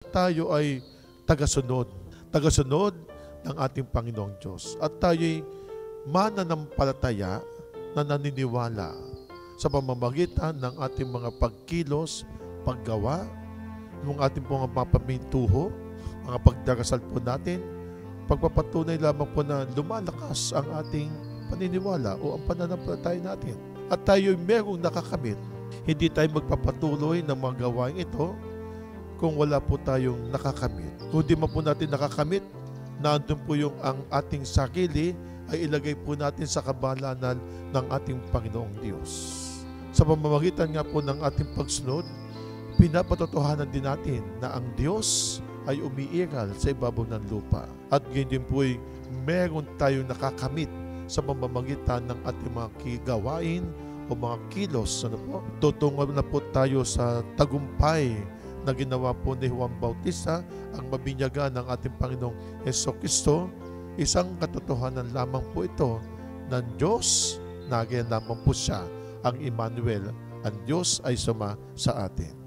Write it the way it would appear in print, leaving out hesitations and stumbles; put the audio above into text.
tayo ay tagasunod ng ating Panginoong Diyos. At tayo'y mananampalataya na naniniwala sa pamamagitan ng ating mga pagkilos, paggawa, ng ating mga mapamintuho, mga pagdarasal po natin, pagpapatunay lamang po na lumalakas ang ating paniniwala o ang pananampalataya natin. At tayo'y merong nakakamit. Hindi tayo magpapatuloy ng mga gawain ito kung wala po tayong nakakamit. Kung di man po natin nakakamit, nandun po yung ang ating sarili ay ilagay po natin sa kabalanan ng ating Panginoong Diyos. Sa pamamagitan nga po ng ating pagsunod, pinapatotohanan din natin na ang Diyos ay umiiral sa ibabaw ng lupa. At ganyan din po ay meron tayong nakakamit sa pamamagitan ng ating mga gawain o mga kilos. Tutungo na po tayo sa tagumpay na ginawa po ni Juan Bautista, ang mabinyagan ng ating Panginoong Jesucristo. Isang katotohanan lamang po ito ng Diyos, na lamang po siya ang Emmanuel, ang Diyos ay suma sa atin.